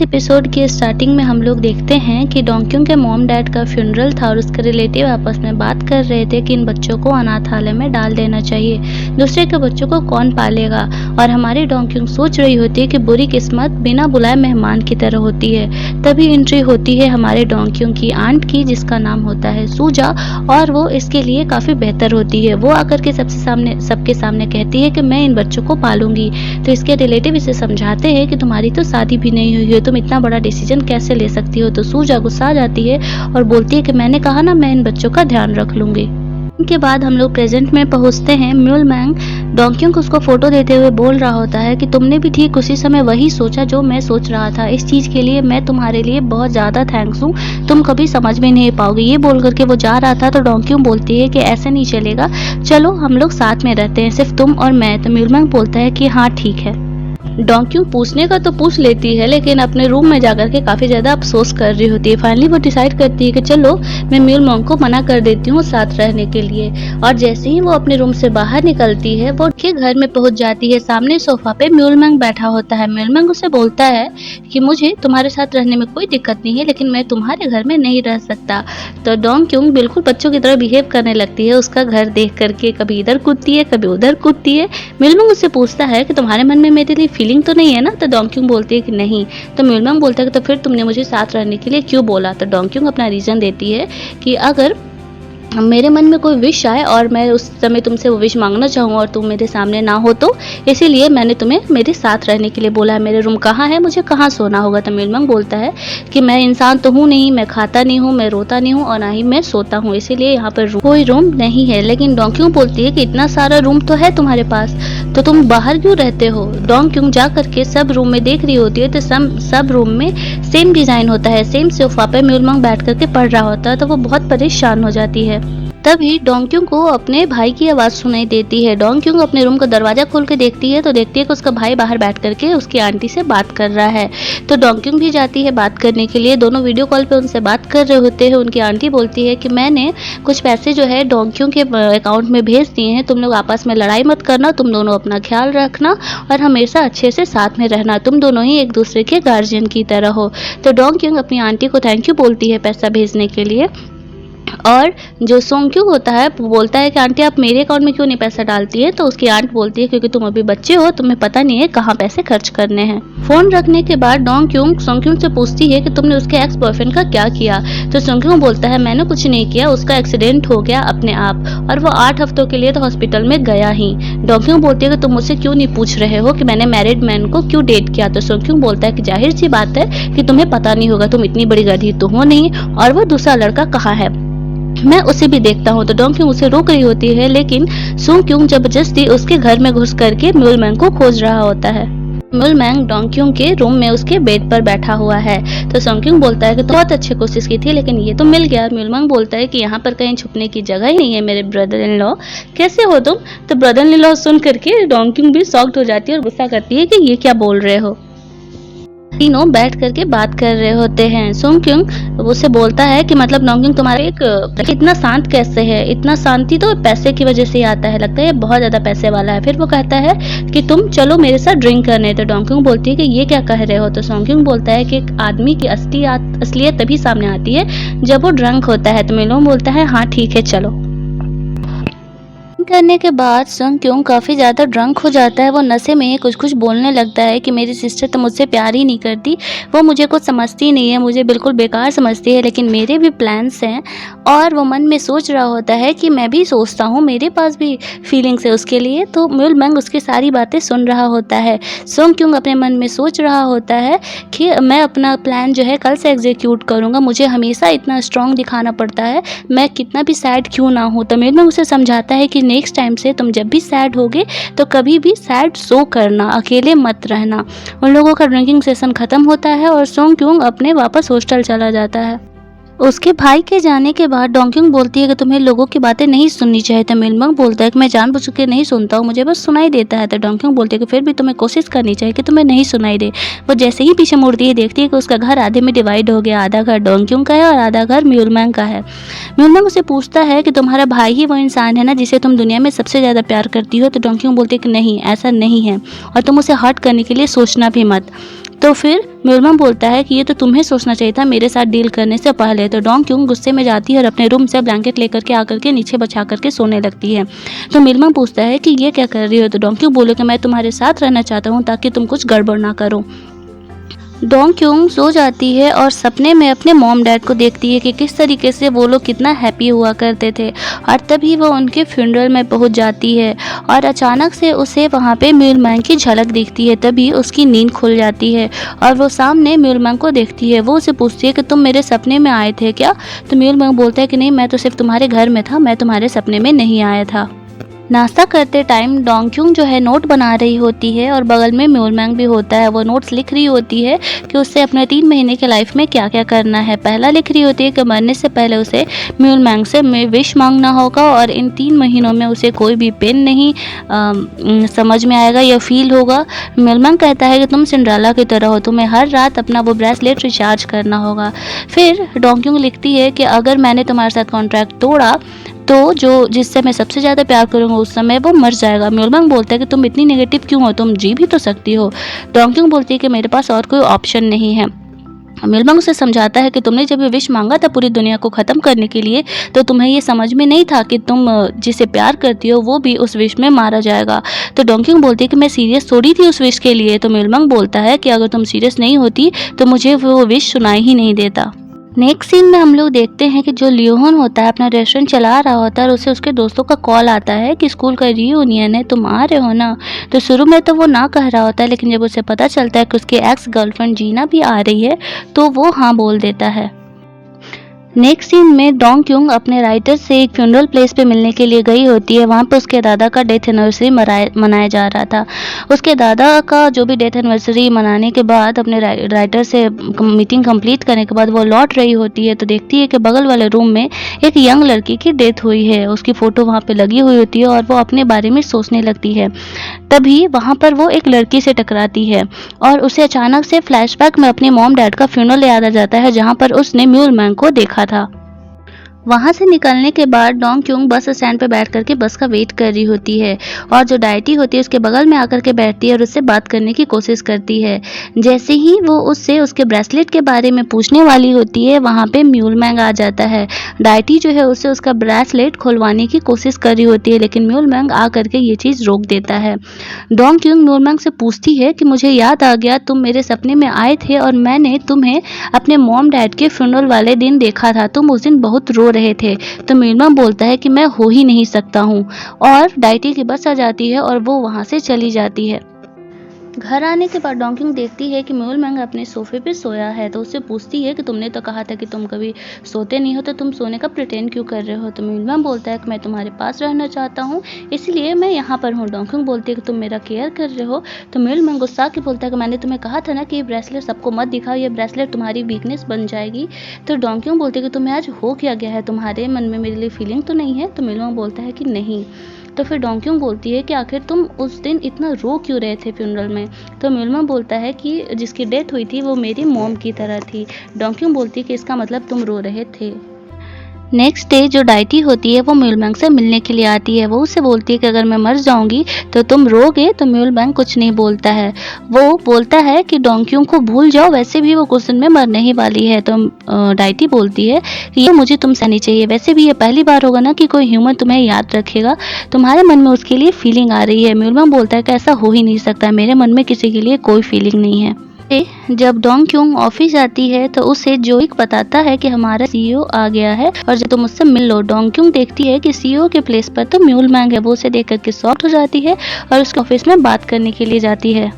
Episode की starting में हम लोग देखते हैं कि डोंक्यूंग के मॉम डैड का फ्यूनरल था और उसके रिलेटिव आपस में बात कर रहे थे कि इन बच्चों को अनाथालय में डाल देना चाहिए, दूसरे के बच्चों को कौन पालेगा। और हमारी डोंक्यूंग सोच रही होती है कि बुरी किस्मत बिना बुलाए मेहमान की तरह होती है। तभी एंट्री होती है हमारे डोंक्यूंग की आंट की, जिसका नाम होता है सूजा, और वो इसके लिए काफ़ी बेहतर होती है। वो आकर के सबके सामने कहती है कि मैं इन बच्चों को पालूंगी। तो इसके रिलेटिव इसे समझाते हैं कि तुम्हारी तो शादी भी नहीं हुई है, तुम इतना बड़ा डिसीजन कैसे ले सकती हो। तो सूजा गुस्सा आ जाती है और बोलती है कि मैंने कहा ना, मैं इन बच्चों का ध्यान रख लूंगी। के बाद हम लोग प्रेजेंट में पहुंचते हैं। म्यूल मैंग डोंक्यूंग को उसको फोटो देते हुए बोल रहा होता है कि तुमने भी ठीक उसी समय वही सोचा जो मैं सोच रहा था। इस चीज के लिए मैं तुम्हारे लिए बहुत ज्यादा थैंक्स हूँ, तुम कभी समझ में नहीं पाओगे। ये बोल करके वो जा रहा था तो डोंक्यूंग बोलती है कि ऐसे नहीं चलेगा, चलो हम लोग साथ में रहते हैं, सिर्फ तुम और मैं। तो म्यूल मैंग बोलता है कि हाँ ठीक है। डोंक्यूंग पूछने का तो पूछ लेती है, लेकिन अपने रूम में जाकर के काफ़ी ज़्यादा अफसोस कर रही होती है। फाइनली वो डिसाइड करती है कि चलो मैं म्यूल मैंग को मना कर देती हूँ साथ रहने के लिए। और जैसे ही वो अपने रूम से बाहर निकलती है, वो के घर में पहुंच जाती है। सामने सोफा पे म्यूल मैंग बैठा होता है। म्यूल मैंग उसे बोलता है कि मुझे तुम्हारे साथ रहने में कोई दिक्कत नहीं है, लेकिन मैं तुम्हारे घर में नहीं रह सकता। तो डोंक्यूंग बिल्कुल बच्चों की तरह बिहेव करने लगती है, उसका घर देख करके कभी इधर कूदती है कभी उधर कूदती है। म्यूल मैंग उससे पूछता है कि तुम्हारे मन में मेरे लिए फीलिंग तो नहीं है ना। तो डोंक्यूंग बोलती है कि नहीं। तो म्यूल मैंग बोलता है कि तो फिर तुमने मुझे साथ रहने के लिए क्यों बोला। तो डोंक्यूंग अपना रीजन देती है कि अगर मेरे मन में कोई विश आए और मैं उस समय तुमसे वो विश मांगना चाहूँ और तुम मेरे सामने ना हो, तो इसीलिए मैंने तुम्हें मेरे साथ रहने के लिए बोला है। मेरे रूम कहाँ है, मुझे कहाँ सोना होगा। तो म्यूल मैंग बोलता है कि मैं इंसान तो हूँ नहीं, मैं खाता नहीं हूँ, मैं रोता नहीं हूँ और ना ही मैं सोता हूँ, इसीलिए यहाँ पर कोई रूम नहीं है। लेकिन डोंक्यूंग बोलती है कि इतना सारा रूम तो है तुम्हारे पास, तो तुम बाहर क्यों रहते हो। डोंक्यूंग जा करके सब रूम में देख रही होती है, तो सब रूम में सेम डिजाइन होता है। सेम सोफा पे म्यूल मैंग बैठ करके पढ़ रहा होता है, तो वो बहुत परेशान हो जाती है। तभी डोंक्यूंग को अपने भाई की आवाज़ सुनाई देती है। डोंक्यूंग अपने रूम का दरवाज़ा खोल के देखती है, तो देखती है कि उसका भाई बाहर बैठ करके उसकी आंटी से बात कर रहा है। तो डोंक्यूंग भी जाती है बात करने के लिए। दोनों वीडियो कॉल पे उनसे बात कर रहे होते हैं। उनकी आंटी बोलती है कि मैंने कुछ पैसे जो है डोंक्यूंग के अकाउंट में भेज दिए हैं, तुम लोग आपस में लड़ाई मत करना, तुम दोनों अपना ख्याल रखना और हमेशा अच्छे से साथ में रहना, तुम दोनों ही एक दूसरे के गार्जियन की तरह हो। तो डोंक्यूंग अपनी आंटी को थैंक यू बोलती है पैसा भेजने के लिए। और जो सोंगक्यूंग होता है वो बोलता है कि आंटी आप मेरे अकाउंट में क्यों नहीं पैसा डालती है। तो उसकी आंट बोलती है क्योंकि तुम अभी बच्चे हो, तुम्हें पता नहीं है कहाँ पैसे खर्च करने हैं। फोन रखने के बाद डोंक्यूंग सोंगक्यूंग से पूछती है कि तुमने उसके एक्स बॉयफ्रेंड का क्या किया। तो सोंगक्यूंग बोलता है मैंने कुछ नहीं किया, उसका एक्सीडेंट हो गया अपने आप और वो 8 हफ्तों के लिए तो हॉस्पिटल में गया ही। डोंक्यूंग बोलती है कि तुम मुझसे क्यों नहीं पूछ रहे हो कि मैंने मैरिड मैन को क्यों डेट किया। तो सोंगक्यूंग बोलता है कि जाहिर सी बात है कि तुम्हें पता नहीं होगा, तुम इतनी बड़ी गधी तो हो नहीं, और वो दूसरा लड़का कहाँ है, मैं उसे भी देखता हूँ। तो डोंक्यूंग उसे रोक रही होती है, लेकिन सोंगक्यूंग जबरदस्ती उसके घर में घुस करके म्यूल मैंग को खोज रहा होता है। म्यूल मैंग डोंक्यूंग के रूम में उसके बेड पर बैठा हुआ है। तो सोंगक्यूंग बोलता है कि तो बहुत अच्छी कोशिश की थी, लेकिन ये तो मिल गया। म्यूल मैंग बोलता है कि यहाँ पर कहीं छुपने की जगह ही नहीं है मेरे ब्रदर इन लॉ, कैसे हो तुम। तो ब्रदर इन लॉ सुन करके डोंक्यूंग भी शॉक्ड हो जाती है और गुस्सा करती है कि ये क्या बोल रहे हो। तीनों बैठ करके बात कर रहे होते हैं। सोंगक्यूंग उसे बोलता है कि मतलब डोंक्यूंग तुम्हारा इतना शांत कैसे है, इतना शांति तो पैसे की वजह से ही आता है, लगता है बहुत ज्यादा पैसे वाला है। फिर वो कहता है कि तुम चलो मेरे साथ ड्रिंक करने। तो डोंक्यूंग बोलती है कि ये क्या कह रहे हो। तो सोंगक्यूंग बोलता है कि एक आदमी की असलियत तभी सामने आती है जब वो ड्रंक होता है। तो मिलोंग बोलता है हाँ ठीक है चलो। करने के बाद सोंगक्यूंग काफ़ी ज़्यादा ड्रंक हो जाता है। वो नशे में कुछ कुछ बोलने लगता है कि मेरी सिस्टर तो मुझसे प्यार ही नहीं करती, वो मुझे कुछ समझती नहीं है, मुझे बिल्कुल बेकार समझती है, लेकिन मेरे भी प्लान्स हैं। और वो मन में सोच रहा होता है कि मैं भी सोचता हूँ, मेरे पास भी फीलिंग्स है उसके लिए। तो म्यूल मैंग उसकी सारी बातें सुन रहा होता है। सोंगक्यूंग अपने मन में सोच रहा होता है कि मैं अपना प्लान जो है कल से एग्जीक्यूट करूँगा, मुझे हमेशा इतना स्ट्रॉन्ग दिखाना पड़ता है, मैं कितना भी सैड क्यों ना हूँ। तो म्यूल मैंग उसे समझाता है कि नेक्स्ट टाइम से तुम जब भी सैड होगे तो कभी भी सैड शो करना, अकेले मत रहना। उन लोगों का ड्रिंकिंग सेशन खत्म होता है और सोंगक्यूंग अपने वापस हॉस्टल चला जाता है। उसके भाई के जाने के बाद डोंक्यूंग बोलती है कि तुम्हें लोगों की बातें नहीं सुननी चाहिए। तो म्यूल मैंग बोलता है कि मैं जानबूझ के नहीं सुनता हूँ, मुझे बस सुनाई देता है। तो डोंक्यूंग बोलती है कि फिर भी तुम्हें कोशिश करनी चाहिए कि तुम्हें नहीं सुनाई दे। वो जैसे ही पीछे मुड़ती है देखती है कि उसका घर आधे में डिवाइड हो गया, आधा घर डोंक्यूंग का है और आधा घर म्यूल मैंग का है। म्यूल मैंग उसे पूछता है कि तुम्हारा भाई ही वो इंसान है ना जिसे तुम दुनिया में सबसे ज़्यादा प्यार करती हो। तो डोंक्यूंग बोलती है कि नहीं, ऐसा नहीं है और तुम उसे हर्ट करने के लिए सोचना भी मत। तो फिर म्यूलमंग बोलता है कि ये तो तुम्हें सोचना चाहिए था मेरे साथ डील करने से पहले। तो डोंग क्योंग गुस्से में जाती है और अपने रूम से ब्लैंकेट लेकर के आकर के नीचे बचा करके सोने लगती है। तो म्यूलमंग पूछता है कि ये क्या कर रही हो? तो डोंग क्योंग बोले कि मैं तुम्हारे साथ रहना चाहता हूँ ताकि तुम कुछ गड़बड़ ना करो। डोंग क्योंग सो जाती है और सपने में अपने मॉम डैड को देखती है कि किस तरीके से वो लोग कितना हैप्पी हुआ करते थे। और तभी वो उनके फ्यूनरल में पहुंच जाती है और अचानक से उसे वहां पे म्यूलमैंग की झलक दिखती है। तभी उसकी नींद खुल जाती है और वो सामने म्यूलमैंग को देखती है। वो उसे पूछती है कि तुम मेरे सपने में आए थे क्या? तो म्यूलमैंग बोलता है कि नहीं, मैं तो सिर्फ तुम्हारे घर में था, मैं तुम्हारे सपने में नहीं आया था। नाश्ता करते टाइम डोंग क्योंग जो है नोट बना रही होती है और बगल में म्यूलमैंग भी होता है। वो नोट्स लिख रही होती है कि उससे अपने 3 महीने के लाइफ में क्या क्या करना है। पहला लिख रही होती है कि मरने से पहले उसे म्यूलमैंग से विश मांगना होगा और इन 3 महीनों में उसे कोई भी पेन नहीं समझ में आएगा या फील होगा। म्यूलमैंग कहता है कि तुम सिंड्रेला की तरह हो, तुम्हें हर रात अपना वो ब्रेसलेट रिचार्ज करना होगा। फिर डोंग क्योंग लिखती है कि अगर मैंने तुम्हारे साथ कॉन्ट्रैक्ट तोड़ा तो जो जिससे मैं सबसे ज़्यादा प्यार करूँगा उस समय वो मर जाएगा। म्यूलमैंग बोलता है कि तुम इतनी नेगेटिव क्यों हो, तुम जी भी तो सकती हो। डोंग क्योंग बोलती है कि मेरे पास और कोई ऑप्शन नहीं है। म्यूलमैंग उसे समझाता है कि तुमने जब ये विश मांगा था पूरी दुनिया को ख़त्म करने के लिए, तो तुम्हें ये समझ में नहीं था कि तुम जिसे प्यार करती हो वो भी उस विश में मारा जाएगा। तो डोंग क्योंग बोलती है कि मैं सीरियस थोड़ी थी उस विश के लिए। तो म्यूलमैंग बोलता है कि अगर तुम सीरियस नहीं होती तो मुझे वो विश सुनाई ही नहीं देता। नेक्स्ट सीन में हम लोग देखते हैं कि जो लियोन होता है अपना रेस्टोरेंट चला रहा होता है और उसे उसके दोस्तों का कॉल आता है कि स्कूल का रियूनियन है, तुम आ रहे हो ना? तो शुरू में तो वो ना कह रहा होता है, लेकिन जब उसे पता चलता है कि उसकी एक्स गर्लफ्रेंड जीना भी आ रही है तो वो हाँ बोल देता है। नेक्स्ट सीन में डोंग क्योंग अपने राइटर से एक फ्यूनरल प्लेस पे मिलने के लिए गई होती है। वहाँ पे उसके दादा का डेथ एनिवर्सरी मनाया जा रहा था। उसके दादा का जो भी डेथ एनिवर्सरी मनाने के बाद अपने राइटर से मीटिंग कंप्लीट करने के बाद वो लौट रही होती है तो देखती है कि बगल वाले रूम में एक यंग लड़की की डेथ हुई है। उसकी फ़ोटो वहाँ पे लगी हुई होती है और वो अपने बारे में सोचने लगती है। तभी वहाँ पर वो एक लड़की से टकराती है और उसे अचानक से फ्लैशबैक में अपने मॉम डैड का फ्यूनरल याद आ जाता है जहाँ पर उसने म्यूलमैंग को देखा था। वहाँ से निकलने के बाद डोंग क्योंग बस स्टैंड पे बैठ करके बस का वेट कर रही होती है और जो डाइटी होती है उसके बगल में आकर के बैठती है और उससे बात करने की कोशिश करती है। जैसे ही वो उससे उसके ब्रेसलेट के बारे में पूछने वाली होती है वहाँ पे म्यूलमैंग आ जाता है। डाइटी जो है उससे उसका ब्रेसलेट खुलवाने की कोशिश कर रही होती है लेकिन म्यूलमैंग आ करके ये चीज़ रोक देता है। डोंग क्योंग म्यूलमैंग से पूछती है कि मुझे याद आ गया, तुम मेरे सपने में आए थे और मैंने तुम्हें अपने मॉम डैड के फ्यूनरल वाले दिन देखा था, तुम उस दिन बहुत रो रहे थे। तो म्यूलमैंग बोलता है कि मैं हो ही नहीं सकता हूँ और डाइटी की बस आ जाती है और वो वहाँ से चली जाती है। घर आने के बाद डोंग क्योंग देखती है कि म्यूलमैंग अपने सोफे पे सोया है तो उससे पूछती है कि तुमने तो कहा था कि तुम कभी सोते नहीं हो, तो तुम सोने का प्रिटेंड क्यों कर रहे हो? तो म्यूलमैंग बोलता है कि मैं तुम्हारे पास रहना चाहता हूँ इसलिए मैं यहाँ पर हूँ। डोंग क्योंग बोलती है कि तुम मेरा केयर कर रहे हो। तो म्यूलमैंग गुस्सा के बोलता है कि मैंने तुम्हें कहा था ना कि ये ब्रेसलेट सबको मत दिखाओ, ये ब्रेसलेट तुम्हारी वीकनेस बन जाएगी। तो डोंग क्योंग बोलती है कि तुम्हें आज हो क्या गया है, तुम्हारे मन में मेरे लिए फीलिंग तो नहीं है? तो म्यूलमैंग बोलता है कि नहीं। तो फिर डोंग क्योंग बोलती है कि आखिर तुम उस दिन इतना रो क्यों रहे थे फ्यूनरल में? तो म्यूलमैंग बोलता है कि जिसकी डेथ हुई थी वो मेरी मॉम की तरह थी। डोंग क्योंग बोलती है कि इसका मतलब तुम रो रहे थे। नेक्स्ट डे जो डाइटी होती है वो म्यूलमैंग से मिलने के लिए आती है। वो उससे बोलती है कि अगर मैं मर जाऊंगी तो तुम रोगे। तो म्यूलमैंग कुछ नहीं बोलता है। वो बोलता है कि डोंग क्योंग को भूल जाओ, वैसे भी वो कुछ दिन में मरने ही वाली है। तो डाइटी बोलती है कि ये मुझे तुमसे नहीं चाहिए, वैसे भी ये पहली बार होगा ना कि कोई ह्यूमन तुम्हें याद रखेगा, तुम्हारे मन में उसके लिए फीलिंग आ रही है। म्यूलमैंग बोलता है कि ऐसा हो ही नहीं सकता, मेरे मन में किसी के लिए कोई फीलिंग नहीं है। जब डोंग क्योंग ऑफिस जाती है तो उसे जोइक बताता है कि हमारा सीईओ आ गया है और जब तुम उससे मिल लो। डोंग क्योंग देखती है कि सीईओ के प्लेस पर तो म्यूलमैंग है। वो उसे देख करके शॉक्ड हो जाती है और उसके ऑफिस में बात करने के लिए जाती है।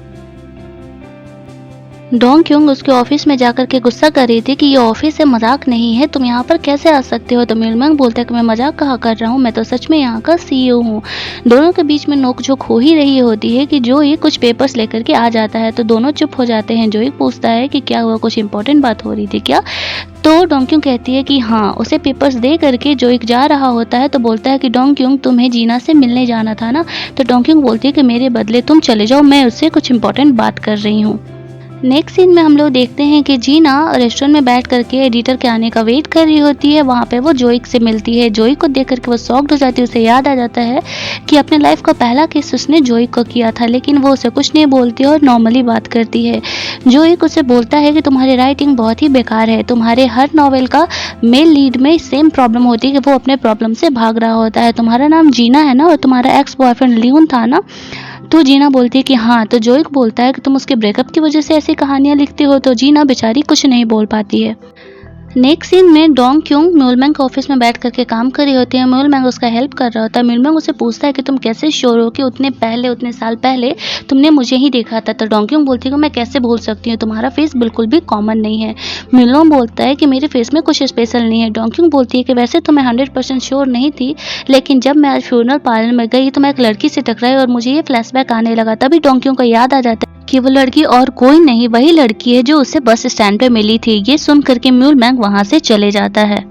डोंग क्योंग उसके ऑफिस में जाकर के गुस्सा कर रही थी कि ये ऑफिस है, मजाक नहीं है, तुम यहाँ पर कैसे आ सकते हो? तो म्यूलमैंग बोलता है कि मैं मजाक कहाँ कर रहा हूँ, मैं तो सच में यहाँ का सीईओ हूँ। दोनों के बीच में नोकझोंक हो ही रही होती है कि जोई कुछ पेपर्स लेकर के आ जाता है तो दोनों चुप हो जाते हैं। जोई पूछता है कि क्या हुआ, कुछ इंपॉर्टेंट बात हो रही थी क्या? तो डोंग क्योंग कहती है कि हाँ। उसे पेपर्स दे करके जोइक जा रहा होता है तो बोलता है कि डोंग क्योंग तुम्हें जीना से मिलने जाना था ना? तो डोंग क्योंग बोलती है कि मेरे बदले तुम चले जाओ, मैं उससे कुछ इंपॉर्टेंट बात कर रही हूँ। नेक्स्ट सीन में हम लोग देखते हैं कि जीना रेस्टोरेंट में बैठ करके एडिटर के आने का वेट कर रही होती है। वहाँ पे वो जोई से मिलती है। जोई को देख करके वो शॉक्ड हो जाती है। उसे याद आ जाता है कि अपने लाइफ का पहला किस उसने जोई को किया था, लेकिन वो उसे कुछ नहीं बोलती और नॉर्मली बात करती है। जोई उसे बोलता है कि तुम्हारी राइटिंग बहुत ही बेकार है। तुम्हारे हर नॉवेल का मेल लीड में सेम प्रॉब्लम होती है कि वो अपने प्रॉब्लम से भाग रहा होता है। तुम्हारा नाम जीना है ना और तुम्हारा एक्स बॉयफ्रेंड लियोन था ना। तो जीना बोलती है कि हाँ। तो जोई बोलता है कि तुम उसके ब्रेकअप की वजह से ऐसी कहानियाँ लिखती हो। तो जीना बेचारी कुछ नहीं बोल पाती है। नेक्स्ट सीन में डोंग क्योंग म्यूलमैंग के ऑफिस में बैठ करके काम कर रही होती है। म्यूलमैंग उसका हेल्प कर रहा होता है। म्यूलमैंग उसे पूछता है कि तुम कैसे श्योर हो कि उतने साल पहले तुमने मुझे ही देखा था। तो डोंग क्योंग बोलती है कि मैं कैसे भूल सकती हूँ, तुम्हारा फेस बिल्कुल भी कॉमन नहीं है। म्यूलमैंग बोलता है कि मेरे फेस में कुछ स्पेशल नहीं है। डोंग क्योंग बोलती है कि वैसे तो मैं 100% श्योर नहीं थी, लेकिन जब मैं आज फ्यूनरल पार्लर में गई तो मैं एक लड़की से टकराई और मुझे ये फ्लैशबैक आने लगा। तभी डोंग क्योंग को याद आ जाता है कि वो लड़की और कोई नहीं, वही लड़की है जो उसे बस स्टैंड पे मिली थी। ये सुन करके म्यूलमैंग वहाँ से चले जाता है।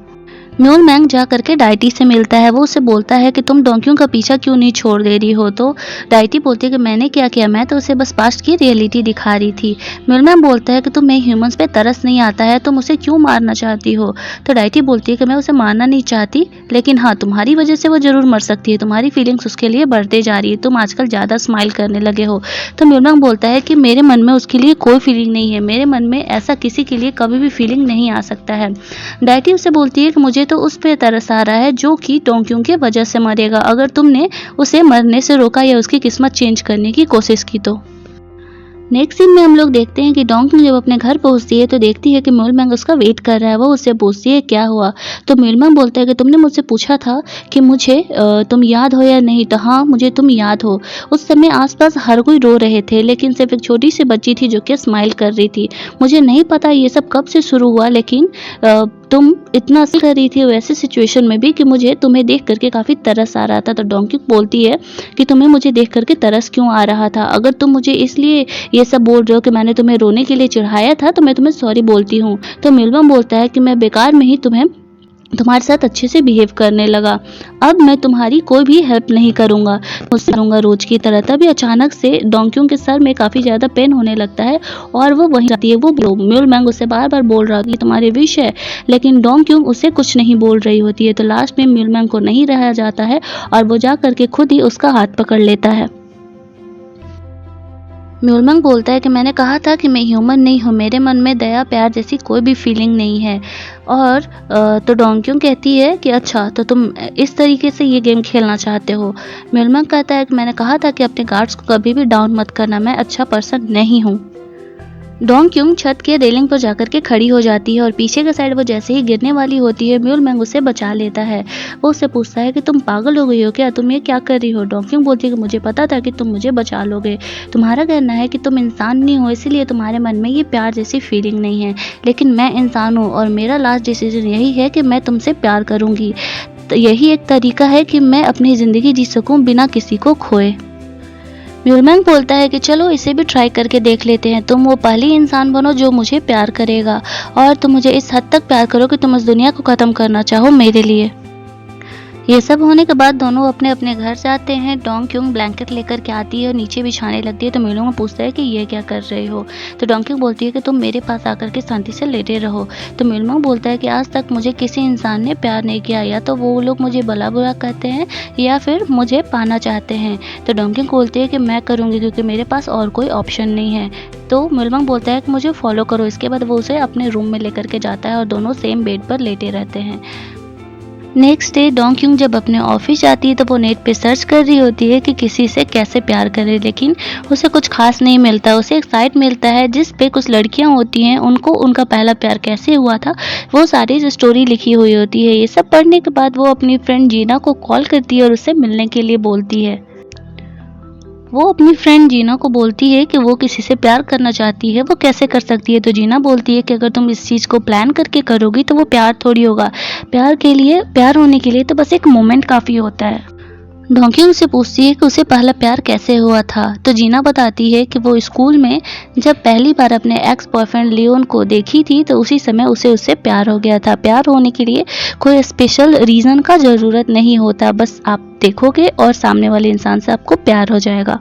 म्यूलमैंग जा करके डाइटी से मिलता है। वो उसे बोलता है कि तुम डोंक्यों का पीछा क्यों नहीं छोड़ दे रही हो। तो डाइटी बोलती है कि मैंने क्या किया, मैं तो उसे बस पास्ट की रियलिटी दिखा रही थी। म्यूलमैंग बोलता है कि तुम्हें ह्यूमंस पे तरस नहीं आता है, तुम उसे क्यों मारना चाहती हो। तो डाइटी बोलती है कि मैं उसे मारना नहीं चाहती, लेकिन हाँ तुम्हारी वजह से वो जरूर मर सकती है। तुम्हारी फीलिंग्स उसके लिए बढ़ते जा रही है, तुम आजकल ज़्यादा स्माइल करने लगे हो। तो म्यूलमैंग बोलता है कि मेरे मन में उसके लिए कोई फीलिंग नहीं है, मेरे मन में ऐसा किसी के लिए कभी भी फीलिंग नहीं आ सकता है। डाइटी उसे बोलती है कि मुझे तो उस पे तरस आ रहा है जो कि डोंक्यों की वजह से मरेगा, अगर तुमने उसे मरने से रोका या उसकी किस्मत चेंज करने की कोशिश की तो। नेक्स्ट सीन में हम लोग देखते हैं कि डोंक्यों जब अपने घर पहुंचती है तो देखती है कि म्यूलमैंग उसका वेट कर रहा है। वो उससे पूछती है क्या हुआ। तो म्यूलमैंग बोलता है कि तुमने मुझसे पूछा था कि मुझे तुम याद हो या नहीं। तो हाँ मुझे तुम याद हो। उस समय आसपास हर कोई रो रहे थे, लेकिन सिर्फ एक छोटी सी बच्ची थी जो कि स्माइल कर रही थी। मुझे नहीं पता ये सब कब से शुरू हुआ, लेकिन तुम इतना असर कर रही थी वैसे सिचुएशन में भी कि मुझे तुम्हें देख करके काफ़ी तरस आ रहा था। तो डोंक्यों बोलती है कि तुम्हें मुझे देख करके तरस क्यों आ रहा था। अगर तुम मुझे इसलिए ये सब बोल रहे हो कि मैंने तुम्हें रोने के लिए चिढ़ाया था तो मैं तुम्हें सॉरी बोलती हूँ। तो म्यूलमैंग बोलता है कि मैं बेकार में ही तुम्हारे साथ अच्छे से बिहेव करने लगा। अब मैं तुम्हारी कोई भी हेल्प नहीं करूँगा, मुझसे करूँगा रोज की तरह। तभी अचानक से डोंक्यों के सर में काफ़ी ज़्यादा पेन होने लगता है और वो वहीं जाती है। वो म्यूलमैंग उसे बार बार बोल रहा कि तुम्हारे विश है, लेकिन डोंक्यों उसे कुछ नहीं बोल रही होती है। तो लास्ट में म्यूलमैंग को नहीं रहा जाता है और वो जा करके खुद ही उसका हाथ पकड़ लेता है। म्यूलमैंग बोलता है कि मैंने कहा था कि मैं ह्यूमन नहीं हूँ, मेरे मन में दया प्यार जैसी कोई भी फीलिंग नहीं है। और तो डोंक्यों कहती है कि अच्छा तो तुम इस तरीके से ये गेम खेलना चाहते हो। म्यूलमैंग कहता है कि मैंने कहा था कि अपने गार्ड्स को कभी भी डाउन मत करना, मैं अच्छा पर्सन नहीं हूँ। डोंक्यों छत के रेलिंग पर जाकर के खड़ी हो जाती है और पीछे के साइड वो जैसे ही गिरने वाली होती है म्यूलमैंग उसे बचा लेता है। वो उससे पूछता है कि तुम पागल हो गई हो क्या, तुम ये क्या कर रही हो। डोंक्यों बोलती है कि मुझे पता था कि तुम मुझे बचा लोगे। तुम्हारा कहना है कि तुम इंसान नहीं हो, इसलिए तुम्हारे मन में ये प्यार जैसी फीलिंग नहीं है, लेकिन मैं इंसान हूँ और मेरा लास्ट डिसीजन यही है कि मैं तुमसे प्यार करूँगी। तो यही एक तरीका है कि मैं अपनी ज़िंदगी जी सकूँ बिना किसी को खोए। म्यूलमैंग बोलता है कि चलो इसे भी ट्राई करके देख लेते हैं। तुम वो पहली इंसान बनो जो मुझे प्यार करेगा और तुम मुझे इस हद तक प्यार करो कि तुम इस दुनिया को ख़त्म करना चाहो मेरे लिए। ये सब होने के बाद दोनों अपने अपने घर जाते हैं। डोंक्यों ब्लैंकेट लेकर के आती है और नीचे बिछाने लगती है। तो म्यूलमैंग पूछता है कि ये क्या कर रहे हो। तो डोंक्यों बोलती है कि तुम मेरे पास आकर के शांति से लेटे रहो। तो म्यूलमैंग बोलता है कि आज तक मुझे किसी इंसान ने प्यार नहीं किया, या तो वो लोग मुझे भला बुरा कहते हैं या फिर मुझे पाना चाहते हैं। तो डोंक्यों बोलती है कि मैं करूँगी क्योंकि मेरे पास और कोई ऑप्शन नहीं है। तो म्यूलमैंग बोलता है कि मुझे फॉलो करो। इसके बाद वो उसे अपने रूम में लेकर के जाता है और दोनों सेम बेड पर लेटे रहते हैं। नेक्स्ट डे डोंक्यों जब अपने ऑफिस जाती है तो वो नेट पे सर्च कर रही होती है कि किसी से कैसे प्यार करे, लेकिन उसे कुछ खास नहीं मिलता। उसे एक साइट मिलता है जिस पे कुछ लड़कियां होती हैं, उनको उनका पहला प्यार कैसे हुआ था वो सारी स्टोरी लिखी हुई होती है। ये सब पढ़ने के बाद वो अपनी फ्रेंड जीना को कॉल करती है और उससे मिलने के लिए बोलती है। वो अपनी फ्रेंड जीना को बोलती है कि वो किसी से प्यार करना चाहती है, वो कैसे कर सकती है। तो जीना बोलती है कि अगर तुम इस चीज़ को प्लान करके करोगी तो वो प्यार थोड़ी होगा, प्यार होने के लिए तो बस एक मोमेंट काफ़ी होता है। डोंक्यों उससे पूछती है कि उसे पहला प्यार कैसे हुआ था। तो जीना बताती है कि वो स्कूल में जब पहली बार अपने एक्स बॉयफ्रेंड लियोन को देखी थी तो उसी समय उससे प्यार हो गया था। प्यार होने के लिए कोई स्पेशल रीज़न का ज़रूरत नहीं होता, बस आप देखोगे और सामने वाले इंसान से आपको प्यार हो जाएगा।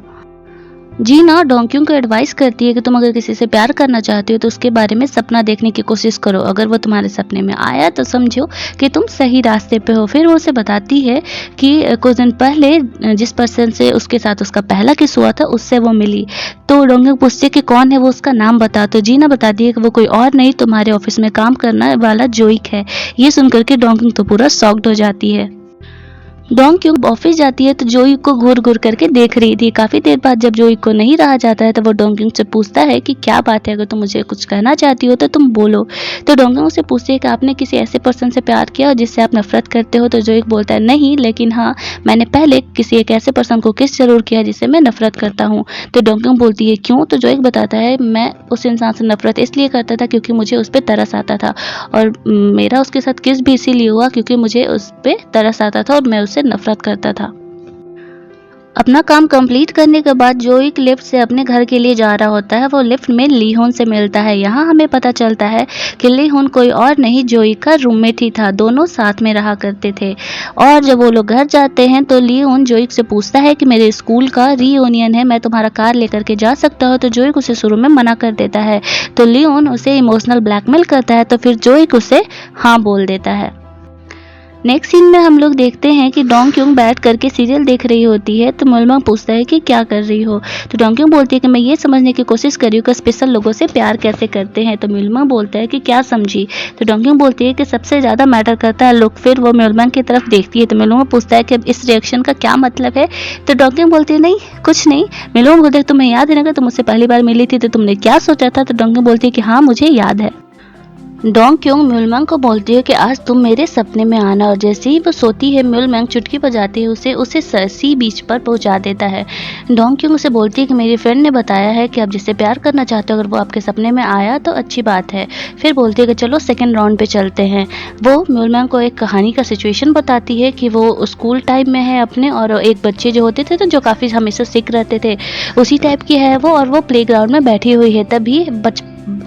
जीना डोंक्यूंग को एडवाइस करती है कि तुम अगर किसी से प्यार करना चाहते हो तो उसके बारे में सपना देखने की कोशिश करो। अगर वो तुम्हारे सपने में आया तो समझो कि तुम सही रास्ते पे हो। फिर वो उसे बताती है कि कुछ दिन पहले जिस पर्सन से उसके साथ उसका पहला किस हुआ था उससे वो मिली। तो डोंक्यूंग पूछती है कि कौन है वो, उसका नाम बता। तो जीना बताती है कि वो कोई और नहीं, तुम्हारे ऑफिस में काम करने वाला जोइक है। ये सुनकर के डोंक्यूंग तो पूरा शॉक्ड हो जाती है। डोंक्यूंग ऑफिस जाती है तो जोइक को घूर घूर करके देख रही थी। काफी देर बाद जब जोइक को नहीं रहा जाता है तो वो डोंक्यूंग से पूछता है कि क्या बात है, अगर तुम मुझे कुछ कहना चाहती हो तो तुम बोलो। तो डोंक्यूंग से पूछती है कि आपने किसी ऐसे पर्सन से प्यार किया जिससे आप नफरत करते हो। तो जोइक बोलता है नहीं, लेकिन हाँ, मैंने पहले किसी एक ऐसे पर्सन को किस जरूर किया जिससे मैं नफरत करता हूँ। तो डोंक्यूंग बोलती है क्यों। तो जोइक बताता है मैं उस इंसान से नफरत इसलिए करता था क्योंकि मुझे उस पर तरस आता था, और मेरा उसके साथ किस भी इसीलिए हुआ क्योंकि मुझे उस पर तरस आता था और मैं उससे नफरत करता था। अपना काम कंप्लीट करने के बाद जोइक लिफ्ट से अपने घर के लिए जा रहा होता है। वो लिफ्ट में लीहोन से मिलता है। यहाँ हमें पता चलता है कि लीहोन कोई और नहीं, जोइक का रूममेट ही था। दोनों साथ में रहा करते थे। और जब वो लोग घर जाते हैं तो लीहोन जोइक से पूछता है कि मेरे स्कूल का रीयूनियन है, मैं तुम्हारा कार लेकर के जा सकता हूँ। तो जोइक उसे शुरू में मना कर देता है। तो लीहोन उसे इमोशनल ब्लैकमेल करता है, तो फिर जोइक उसे हाँ बोल देता है। नेक्स्ट सीन में हम लोग देखते हैं कि डोंक्यूंग बैठ करके सीरियल देख रही होती है। तो मुलमंग पूछता है कि क्या कर रही हो। तो डोंक्यूंग बोलती है कि मैं ये समझने की कोशिश कर रही हूँ कि स्पेशल लोगों से प्यार कैसे करते हैं। तो मुलमंग बोलता है कि क्या समझी। तो डोंक्यूंग बोलती है कि सबसे ज़्यादा मैटर करता है लुक। फिर वो मुलमंग की तरफ देखती है। तो मुलमंग पूछता है कि इस रिएक्शन का क्या मतलब है। तो डोंक्यूंग बोलती है नहीं, कुछ नहीं। मुलमंग बोलते है तुम्हें याद है ना कि तुम मुझसे पहली बार मिली थी तो तुमने क्या सोचा था। तो डोंक्यूंग बोलती है कि हाँ, मुझे याद है। डोंक्यूंग म्यूलमैंग को बोलती है कि आज तुम मेरे सपने में आना। और जैसे ही वो सोती है म्यूलमैंग चुटकी बजाते हुए उसे सी बीच पर पहुंचा देता है। डोंक्यूंग उसे बोलती है कि मेरी फ्रेंड ने बताया है कि आप जिससे प्यार करना चाहते हो अगर वो आपके सपने में आया तो अच्छी बात है। फिर बोलती है कि चलो सेकेंड राउंड पे चलते हैं। वो म्यूलमैंग को एक कहानी का सिचुएशन बताती है कि वो स्कूल टाइम में है अपने, और एक बच्चे जो होते थे तो जो काफ़ी हमेशा सिक रहते थे उसी टाइप की है वो, और वो प्लेग्राउंड में बैठी हुई है। तभी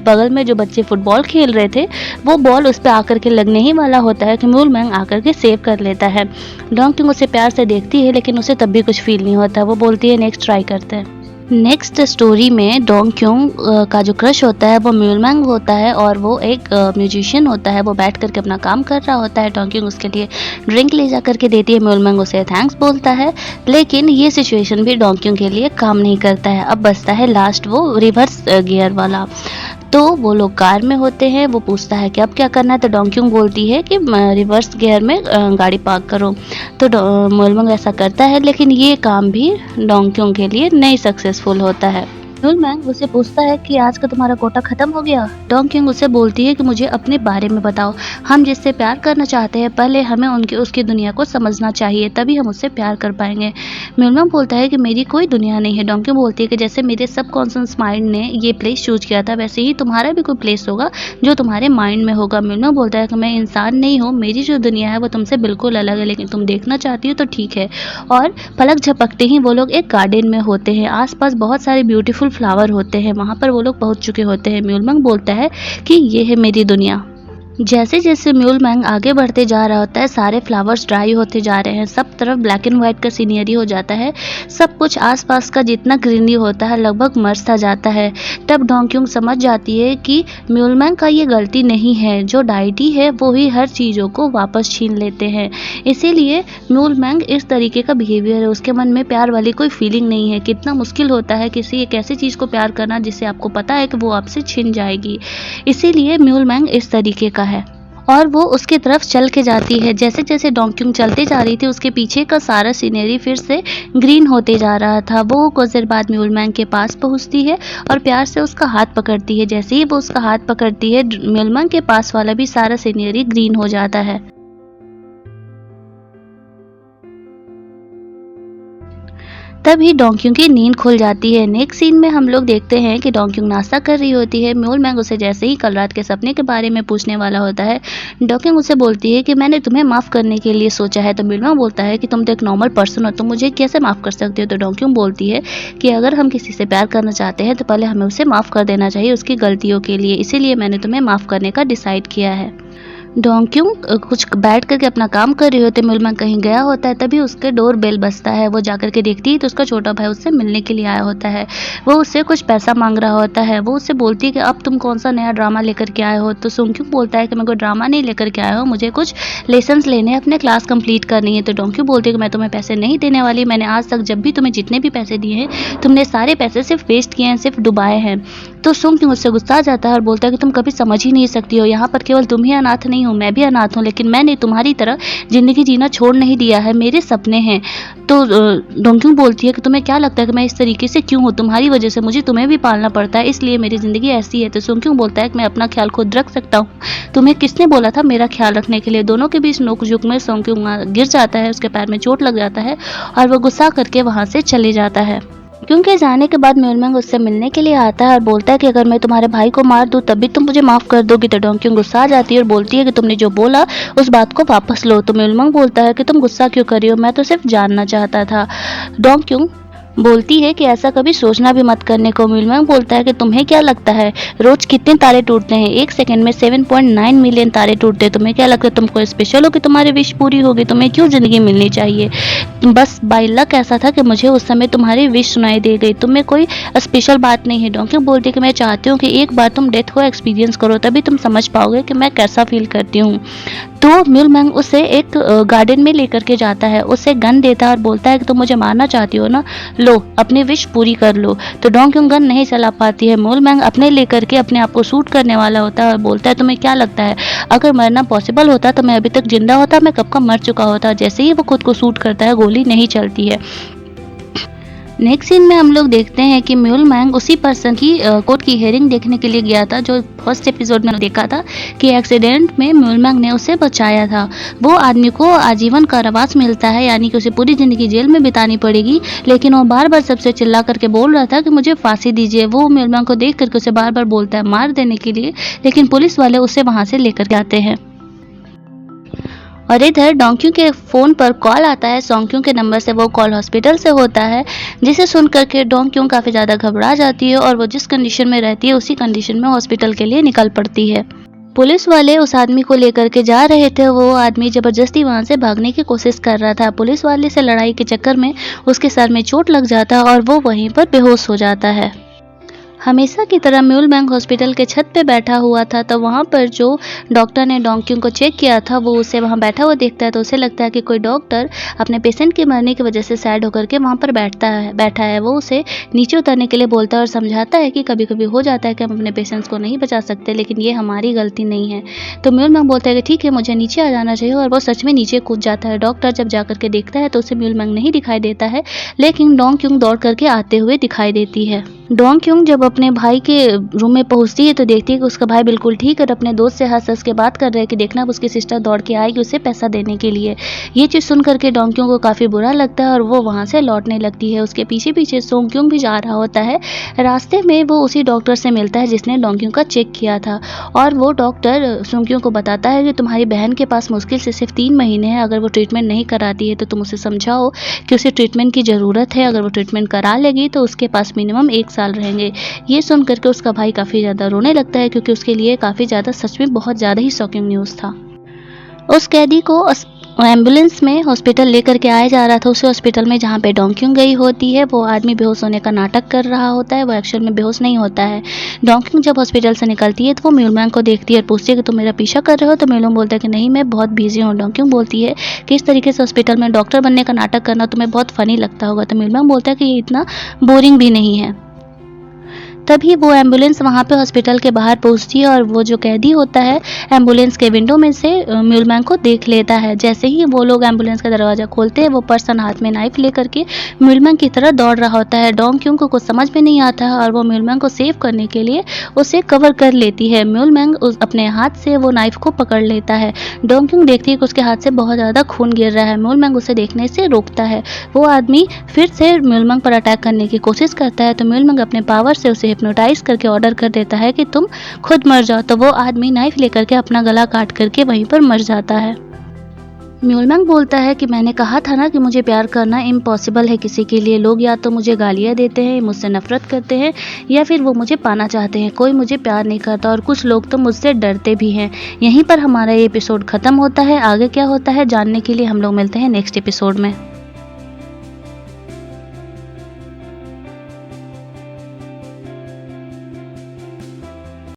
बगल में जो बच्चे फुटबॉल खेल रहे थे वो बॉल उस पर आकर के लगने ही वाला होता है कि म्यूलमैंग आकर के सेव कर लेता है। डोंक्यूंग उसे प्यार से देखती है लेकिन उसे तब भी कुछ फील नहीं होता। वो बोलती है नेक्स्ट ट्राई करते हैं। नेक्स्ट स्टोरी में डोंक्यूंग का जो क्रश होता है वो म्यूलमैंग होता है, और वो एक म्यूजिशियन होता है। वो बैठ करके अपना काम कर रहा होता है। डोंक्यूंग उसके लिए ड्रिंक ले जा करके देती है। म्यूलमैंग उसे थैंक्स बोलता है, लेकिन ये सिचुएशन भी डोंक्यूंग के लिए काम नहीं करता है। अब बचता है लास्ट वो रिवर्स गियर वाला। तो वो लोग कार में होते हैं। वो पूछता है कि अब क्या करना है। तो डोंक्यूंग बोलती है कि रिवर्स गियर में गाड़ी पार्क करो। तो म्यूलमैंग ऐसा करता है, लेकिन ये काम भी डोंक्यूंग के लिए नहीं सक्सेसफुल होता है। म्यूलमैंग उसे पूछता है कि आज का तुम्हारा कोटा खत्म हो गया। डोंक्यूंग उसे बोलती है कि मुझे अपने बारे में बताओ। हम जिससे प्यार करना चाहते हैं पहले हमें उसकी दुनिया को समझना चाहिए, तभी हम उससे प्यार कर पाएंगे। म्यूलमैंग बोलता है कि मेरी कोई दुनिया नहीं है। डोंक्यूंग बोलती है कि जैसे मेरे सबकॉन्शियस माइंड ने ये प्लेस चूज किया था वैसे ही तुम्हारा भी कोई प्लेस होगा जो तुम्हारे माइंड में होगा। म्यूलमैंग बोलता है कि मैं इंसान नहीं हूँ, मेरी जो दुनिया है वो तुमसे बिल्कुल अलग है, लेकिन तुम देखना चाहती हो तो ठीक है। और पलक झपकते ही वो लोग एक गार्डन में होते हैं। आसपास बहुत सारे ब्यूटीफुल फ्लावर होते हैं, वहां पर वो लोग पहुंच चुके होते हैं। म्यूलमैंग बोलता है कि ये है मेरी दुनिया। जैसे जैसे म्यूलमैंग आगे बढ़ते जा रहा होता है सारे फ्लावर्स ड्राई होते जा रहे हैं। सब तरफ ब्लैक एंड व्हाइट का सीनरी हो जाता है। सब कुछ आसपास का जितना ग्रीनरी होता है लगभग मर सा जाता है। तब डोंक्यूंग समझ जाती है कि म्यूलमैंग का ये गलती नहीं है, जो डाइटी है वो ही हर चीज़ों को वापस छीन लेते हैं। इसीलिए म्यूलमैंग इस तरीके का बिहेवियर है, उसके मन में प्यार वाली कोई फीलिंग नहीं है। कितना मुश्किल होता है किसी एक ऐसी चीज़ को प्यार करना जिससे आपको पता है कि वो आपसे छिन जाएगी। इसीलिए म्यूलमैंग इस तरीके का है, और वो उसकी तरफ चल के जाती है। जैसे जैसे डोंक्यूंग चलते जा रही थी उसके पीछे का सारा सीनरी फिर से ग्रीन होते जा रहा था। वो कुछ देर बाद म्यूलमैंग के पास पहुंचती है और प्यार से उसका हाथ पकड़ती है। जैसे ही वो उसका हाथ पकड़ती है म्यूलमैंग के पास वाला भी सारा सीनरी ग्रीन हो जाता है। तभी डोंक्यूंग की नींद खुल जाती है। नेक्स्ट सीन में हम लोग देखते हैं कि डोंक्यूंग नाश्ता कर रही होती है। म्यूलमैंग उसे जैसे ही कल रात के सपने के बारे में पूछने वाला होता है, डोंक्यूंग उसे बोलती है कि मैंने तुम्हें माफ़ करने के लिए सोचा है। तो म्यूलमैंग बोलता है कि तुम तो एक नॉर्मल पर्सन हो, तुम मुझे कैसे माफ़ कर सकते हो। तो डोंक्यूंग बोलती है कि अगर हम किसी से प्यार करना चाहते हैं तो पहले हमें उसे माफ़ कर देना चाहिए उसकी गलतियों के लिए, इसीलिए मैंने तुम्हें माफ़ करने का डिसाइड किया है। डोंक्यूंग कुछ बैठ करके अपना काम कर रही होती है, म्यूलमैंग कहीं गया होता है, तभी उसके डोर बेल बजता है। वो जाकर के देखती है तो उसका छोटा भाई उससे मिलने के लिए आया होता है। वो उससे कुछ पैसा मांग रहा होता है। वो उससे बोलती है कि अब तुम कौन सा नया ड्रामा लेकर के आए हो? तो सुंग्क्यूंग बोलता है कि मैं कोई ड्रामा नहीं लेकर के आया हूँ, मुझे कुछ लेसन्स लेने हैं, अपने क्लास कंप्लीट करनी है। तो डोंक्यू बोलती है कि मैं तुम्हें पैसे नहीं देने वाली, मैंने आज तक जब भी तुम्हें जितने भी पैसे दिए हैं तुमने सारे पैसे सिर्फ वेस्ट किए हैं, सिर्फ डुबाए हैं। तो सुंग्क्यूंग उससे गुस्सा आ जाता है और बोलता है कि तुम कभी समझ ही नहीं सकती हो, यहाँ पर केवल तुम ही अनाथ नहीं हो, मैं भी अनाथ हूँ, लेकिन मैंने तुम्हारी तरह ज़िंदगी जीना छोड़ नहीं दिया है, मेरे सपने हैं। तो डोंक्यूंग बोलती है कि तुम्हें क्या लगता है कि मैं इस तरीके से क्यों हूँ? तुम्हारी वजह से मुझे तुम्हें भी पालना पड़ता है, इसलिए मेरी ज़िंदगी ऐसी है। तो सुंग्क्यूंग बोलता है कि मैं अपना ख्याल खुद रख सकता हूँ, तुम्हें किसने बोला था मेरा ख्याल रखने के लिए? दोनों के बीच नोक-झोंक में सुंग्क्यूंग गिर जाता है, उसके पैर में चोट लग जाता है और वो गुस्सा करके वहाँ से चले जाता है। क्योंकि जाने के बाद म्यूलमैंग उससे मिलने के लिए आता है और बोलता है कि अगर मैं तुम्हारे भाई को मार दूं तब भी तुम मुझे माफ़ कर दोगी। तो डोंक्यूंग गुस्सा आ जाती है और बोलती है कि तुमने जो बोला उस बात को वापस लो। तो म्यूलमैंग बोलता है कि तुम गुस्सा क्यों कर रही हो, मैं तो सिर्फ जानना चाहता था। डोंक्यूंग बोलती है कि ऐसा कभी सोचना भी मत करने को। म्यूलमैंग बोलता है कि तुम्हें क्या लगता है रोज कितने तारे टूटते हैं? एक सेकंड में 7.9 मिलियन तारे टूटते हैं। तुम्हें क्या लगता है तुम कोई स्पेशल हो कि तुम्हारी विश पूरी होगी? तुम्हें क्यों जिंदगी मिलनी चाहिए? बस बाय लक ऐसा था कि मुझे उस समय तुम्हारी विश सुनाई दे गई, तुम्हें कोई स्पेशल बात नहीं है। डोंक्यूंग बोलती है कि मैं चाहती हूँ कि एक बार तुम डेथ को एक्सपीरियंस करो, तभी तुम समझ पाओगे कि मैं कैसा फील करती हूँ। तो म्यूलमैंग उसे एक गार्डन में लेकर के जाता है, उसे गन देता है और बोलता है कि तुम मुझे मारना चाहती हो ना, लो अपनी विश पूरी कर लो। तो डोंक्यूंग गन नहीं चला पाती है। म्यूलमैंग अपने लेकर के अपने आप को शूट करने वाला होता है और बोलता है तुम्हें क्या लगता है अगर मरना पॉसिबल होता तो मैं अभी तक जिंदा होता, मैं कब का मर चुका होता। जैसे ही वो खुद को शूट करता है गोली नहीं चलती है। नेक्स्ट सीन में हम लोग देखते हैं कि म्यूलमैंग उसी पर्सन की कोर्ट की हियरिंग देखने के लिए गया था जो फर्स्ट एपिसोड में देखा था कि एक्सीडेंट में म्यूलमैंग ने उसे बचाया था। वो आदमी को आजीवन कारावास मिलता है, यानी कि उसे पूरी ज़िंदगी जेल में बितानी पड़ेगी, लेकिन वो बार बार सबसे चिल्ला करके बोल रहा था कि मुझे फांसी दीजिए। वो म्यूलमैंग को देख करके उसे बार बार बोलता है मार देने के लिए, लेकिन पुलिस वाले उसे वहाँ से लेकर के आते हैं। और इधर डोंक्यू के फ़ोन पर कॉल आता है सोंग्क्यू के नंबर से। वो कॉल हॉस्पिटल से होता है, जिसे सुन करके डोंक्यू काफ़ी ज़्यादा घबरा जाती है और वो जिस कंडीशन में रहती है उसी कंडीशन में हॉस्पिटल के लिए निकल पड़ती है। पुलिस वाले उस आदमी को लेकर के जा रहे थे, वो आदमी ज़बरदस्ती वहाँ से भागने की कोशिश कर रहा था। पुलिस वाले से लड़ाई के चक्कर में उसके सर में चोट लग जाता है और वो वहीं पर बेहोश हो जाता है। हमेशा की तरह म्यूलमैंग हॉस्पिटल के छत पे बैठा हुआ था, तो वहाँ पर जो डॉक्टर ने डोंक्यू को चेक किया था वो उसे वहाँ बैठा हुआ देखता है। तो उसे लगता है कि कोई डॉक्टर अपने पेशेंट के मरने की वजह से सैड होकर के वहाँ पर बैठा है। वो उसे नीचे उतरने के लिए बोलता है और समझाता है कि कभी कभी हो जाता है कि हम अपने पेशेंट्स को नहीं बचा सकते, लेकिन ये हमारी गलती नहीं है। तो म्यूलमैंग बोलता है कि ठीक है मुझे नीचे आ जाना चाहिए, और वो सच में नीचे कूद जाता है। डॉक्टर जब जा करके देखता है तो उसे म्यूलमैंग नहीं दिखाई देता है, लेकिन डोंक्यू दौड़ करके आते हुए दिखाई देती है। डोंक्यू जब अपने भाई के रूम में पहुंचती है तो देखती है कि उसका भाई बिल्कुल ठीक है और अपने दोस्त से हंस के बात कर रहे हैं कि देखना अब उसकी सिस्टर दौड़ के आएगी उसे पैसा देने के लिए। ये चीज़ सुन करके डोंक्यू को काफ़ी बुरा लगता है और वो वहाँ से लौटने लगती है। उसके पीछे पीछे सोंग्क्यू भी जा रहा होता है। रास्ते में वो उसी डॉक्टर से मिलता है जिसने डोंक्यू का चेक किया था, और वो डॉक्टर सोंग्क्यू को बताता है कि तुम्हारी बहन के पास मुश्किल से सिर्फ 3 महीने हैं, अगर वो ट्रीटमेंट नहीं कराती है तो तुम उसे समझाओ कि उसे ट्रीटमेंट की ज़रूरत है, अगर वो ट्रीटमेंट करा लेगी तो उसके पास मिनिमम 1 साल रहेंगे। ये सुन करके उसका भाई काफ़ी ज़्यादा रोने लगता है, क्योंकि उसके लिए काफ़ी ज़्यादा सच में बहुत ज़्यादा ही शॉकिंग न्यूज़ था। उस कैदी को एम्बुलेंस में हॉस्पिटल लेकर के आया जा रहा था, उसी हॉस्पिटल में जहाँ पे डोंक्यू गई होती है। वो आदमी बेहोश होने का नाटक कर रहा होता है, वो एक्चुअल में बेहोश नहीं होता है। डोंक्यू जब हॉस्पिटल से निकलती है तो वो म्यूलमैंग को देखती है और पूछती है कि तुम मेरा पीछा कर रहे हो? तो म्यूलमैंग बोलता है कि नहीं मैं बहुत बिजी हूँ। डोंक्यू बोलती है कि इस तरीके से हॉस्पिटल में डॉक्टर बनने का नाटक करना तुम्हें बहुत फ़नी लगता होगा। तो म्यूलमैंग बोलता है कि ये इतना बोरिंग भी नहीं है। तभी वो एम्बुलेंस वहाँ पे हॉस्पिटल के बाहर पहुँचती है और वो जो कैदी होता है एम्बुलेंस के विंडो में से म्यूलमैंग को देख लेता है। जैसे ही वो लोग एम्बुलेंस का दरवाज़ा खोलते हैं, वो पर्सन हाथ में नाइफ लेकर के म्यूलमैंग की तरह दौड़ रहा होता है। डोंक्यू को कुछ समझ में नहीं आता है और वो म्यूलमैंग को सेव करने के लिए उसे कवर कर लेती है। म्यूलमैंग अपने हाथ से वो नाइफ को पकड़ लेता है। डोंक्यू देखती है कि उसके हाथ से बहुत ज़्यादा खून गिर रहा है। म्यूलमैंग उसे देखने से रोकता है। वो आदमी फिर से म्यूलमैंग पर अटैक करने की कोशिश करता है, तो म्यूलमैंग अपने पावर से उसे हिप्नोटाइज करके ऑर्डर कर देता है कि तुम खुद मर जाओ। तो वो आदमी नाइफ लेकर के अपना गला काट करके वहीं पर मर जाता है। म्यूलमैंग बोलता है कि मैंने कहा था ना कि मुझे प्यार करना इम्पॉसिबल है किसी के लिए। लोग या तो मुझे गालियाँ देते हैं, मुझसे नफरत करते हैं या फिर वो मुझे पाना चाहते हैं। कोई मुझे प्यार नहीं करता और कुछ लोग तो मुझसे डरते भी हैं। यहीं पर हमारा ये एपिसोड ख़त्म होता है। आगे क्या होता है जानने के लिए हम लोग मिलते हैं नेक्स्ट एपिसोड में।